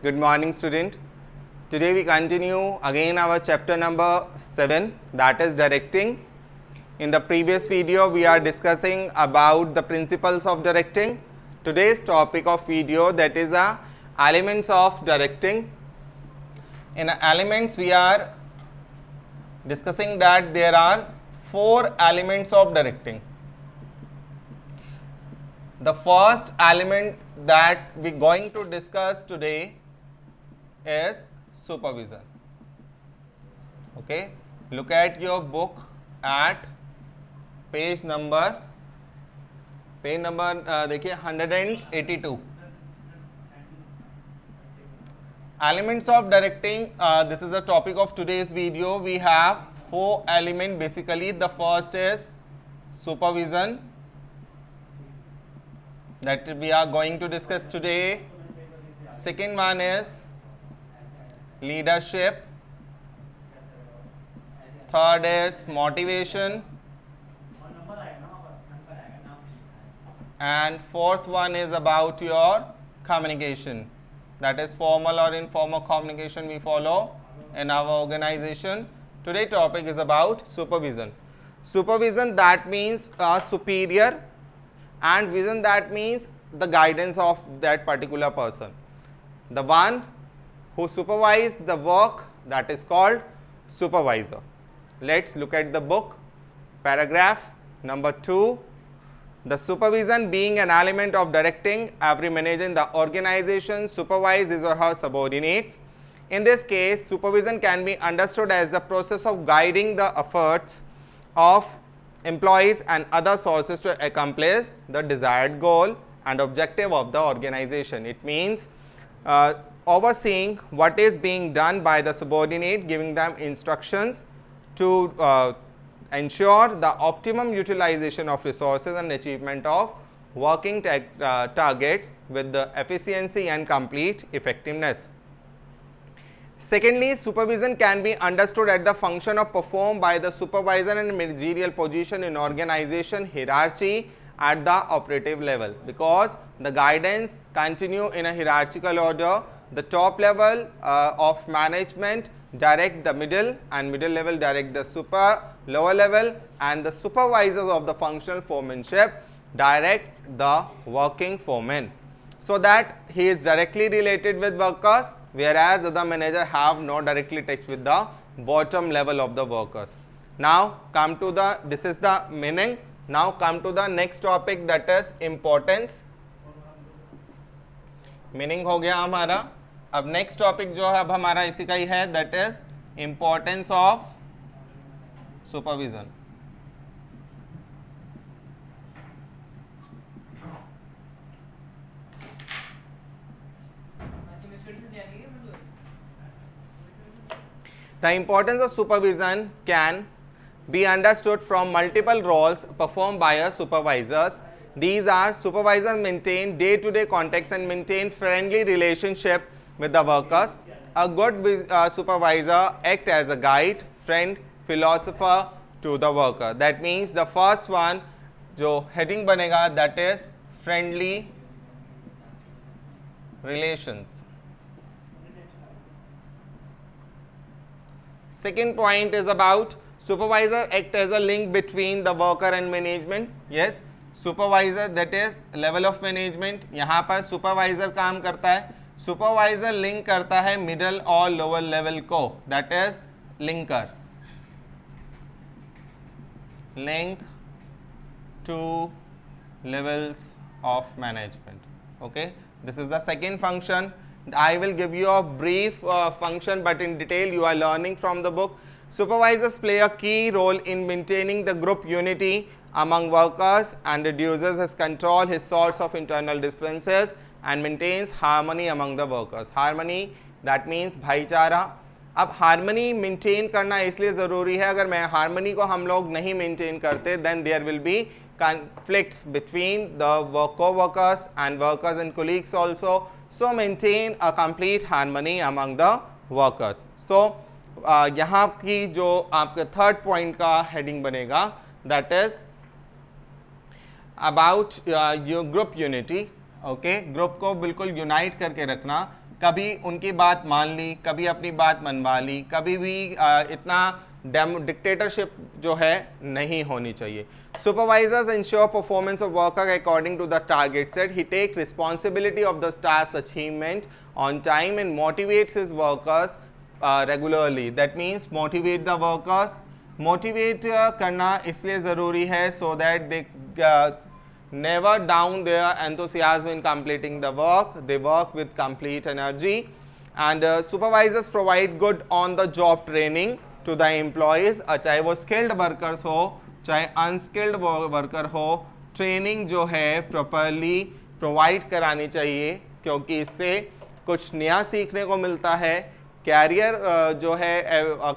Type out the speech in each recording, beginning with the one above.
Good morning, student. Today we continue again our chapter number 7, that is directing. In the previous video we are discussing about the principles of directing. Today's topic of video, that is elements of directing. In elements we are discussing that there are 4 elements of directing. The first element that we are going to discuss today is supervision. Okay, look at your book at page number देखिए 182. Elements of directing, this is the topic of today's video. We have 4 elements basically. The first is supervision that we are going to discuss today. Second one is leadership. Third is motivation. And fourth one is about your communication, that is formal or informal communication we follow in our organization. Today's topic is about supervision. Supervision, that means superior, and vision, that means the guidance of that particular person. The one who supervises the work, that is called supervisor. Let's look at the book, paragraph number 2. The supervision being an element of directing, every manager in the organization supervises his or her subordinates. In this case, supervision can be understood as the process of guiding the efforts of employees and other sources to accomplish the desired goal and objective of the organization. It means overseeing what is being done by the subordinate, giving them instructions to ensure the optimum utilization of resources and achievement of working targets with the efficiency and complete effectiveness. Secondly, supervision can be understood as the function of performed by the supervisor in managerial position in organization hierarchy at the operative level, because the guidance continue in a hierarchical order. The top level of management direct the middle, and middle level direct the lower level, and the supervisors of the functional foremanship direct the working foreman, so that he is directly related with workers, whereas the manager have no directly touch with the bottom level of the workers. Now come to the, this is the meaning. Now come to the next topic, that is importance. Meaning हो गया हमारा. अब next topic जो है अब हमारा इसी का ही है, that is importance of supervision. The importance of supervision can be understood from multiple roles performed by a supervisors. These are: supervisors maintain day-to-day contacts and maintain friendly relationship with the workers. A good supervisor act as a guide, friend, philosopher to the worker. That means the first one जो heading बनेगा, that is friendly relations. Second point is about supervisor act as a link between the worker and management. Yes, supervisor, that is level of management. यहाँ पर supervisor काम करता है. Supervisor link करता है middle और लोअर लेवल को, that is linker. Link two levels of management. Okay, this is the second function. I will give you a brief function, but in detail you are learning from the book. Supervisors play a key role in maintaining the group unity among workers and reduces his control, his source of internal differences, and maintains harmony among the workers. Harmony, that means भाईचारा. अब harmony maintain करना इसलिए ज़रूरी है, अगर मैं harmony को हम लोग नहीं मेंटेन करते, then there will be conflicts between the co-workers and workers and colleagues also. So maintain a complete harmony among the workers. So यहाँ की जो आपके थर्ड पॉइंट का हेडिंग बनेगा, that is about your group unity. Okay, group को बिल्कुल unite करके रखना, कभी उनकी बात मान ली, कभी अपनी बात मनवा ली, कभी भी इतना डिक्टेटरशिप जो है नहीं होनी चाहिए. Supervisors ensure performance of worker according to the target set. He takes responsibility of the task achievement on time and motivates his workers regularly. That means motivate the workers. Motivate करना इसलिए ज़रूरी है so that they never down their enthusiasm in completing the work. They work with complete energy. And supervisors provide good on the job training to the employees. चाहे वो skilled workers हो चाहे unskilled worker हो, training जो है properly provide करानी चाहिए, क्योंकि इससे कुछ नया सीखने को मिलता है, कैरियर जो है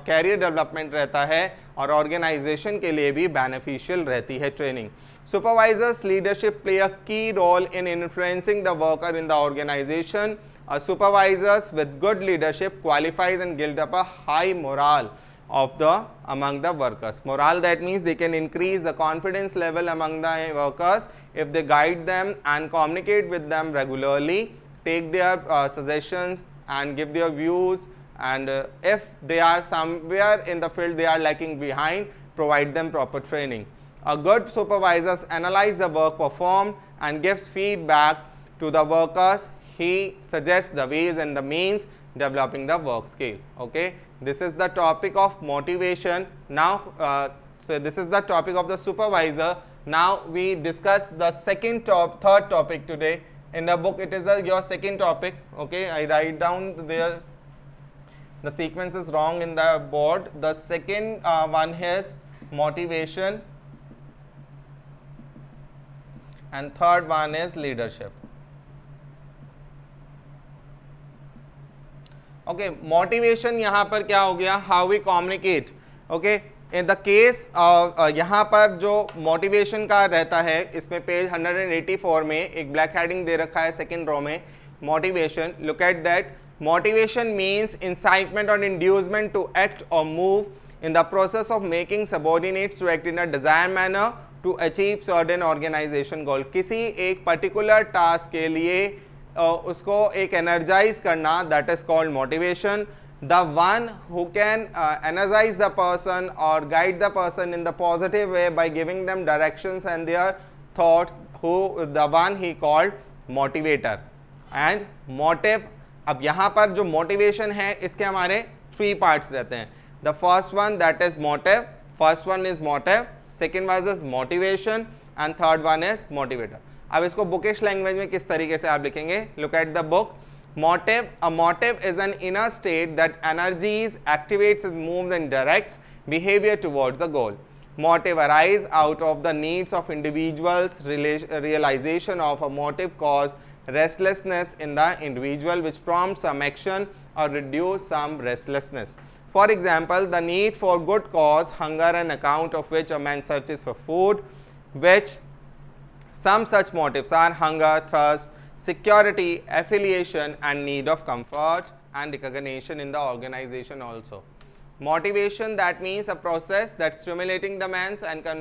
कैरियर डेवलपमेंट रहता है और ऑर्गेनाइजेशन के लिए भी बेनिफिशियल रहती है training. Supervisors leadership play a key role in influencing the worker in the organisation. Supervisors with good leadership qualifies and build up a high morale of the among the workers. Morale, that means they can increase the confidence level among the workers if they guide them and communicate with them regularly, take their suggestions and give their views, and if they are somewhere in the field they are lacking behind, provide them proper training. A good supervisor analyzes the work performed and gives feedback to the workers. He suggests the ways and the means developing the work skill. Okay, this is the topic of motivation. Now so this is the topic of the supervisor. Now we discuss the third topic today. In the book it is your second topic. Okay, I write down there, the sequence is wrong in the board. The second one is motivation and third one is leadership. Okay, motivation यहाँ पर क्या हो गया, how we communicate. Okay, in the case यहाँ पर जो motivation का रहता है, इसमें पेज 184 में एक ब्लैक हेडिंग दे रखा है सेकंड रो में, motivation. Look at that. Motivation means incitement और इंड्यूसमेंट टू एक्ट और move in the process of making subordinates to act in a desire manner to achieve certain organisation goal. किसी एक particular task के लिए उसको एक energise करना, that is called motivation. The one who can energise the person और guide the person in the positive way by giving them directions and their thoughts, who the one he called motivator. And motive, अब यहाँ पर जो motivation है इसके हमारे 3 parts रहते हैं. The first one that is motive, first one is motive, second one is motivation and third one is motivator. अब इसको बुकिश लैंग्वेज में किस तरीके से आप लिखेंगे, look at the book. Motive, a motive is an inner state that energizes activates and moves and directs behaviour towards the goal. Motive arise out of the needs of individuals. Realisation of a motive cause restlessness in the individual, which prompts some action or reduce some restlessness. For example, the need for good cause, hunger, an account of which a man searches for food, which some such motives are hunger, thirst, security, affiliation, and need of comfort and recognition in the organization also. Motivation, that means a process that's stimulating the man's and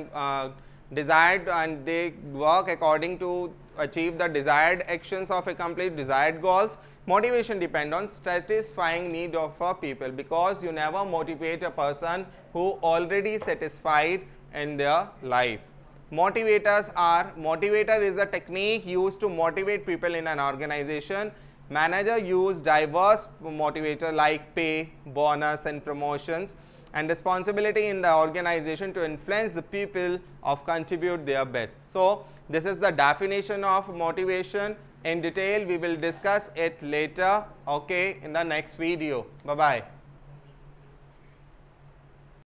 desired, and they work according to achieve the desired actions of accomplish desired goals. Motivation depend on satisfying need of a people, because you never motivate a person who already satisfied in their life. Motivators are, motivator is a technique used to motivate people in an organization. Manager use diverse motivator like pay, bonus and promotions, and responsibility in the organization to influence the people of contribute their best. So this is the definition of motivation. In detail we will discuss it later, okay, in the next video. Bye bye.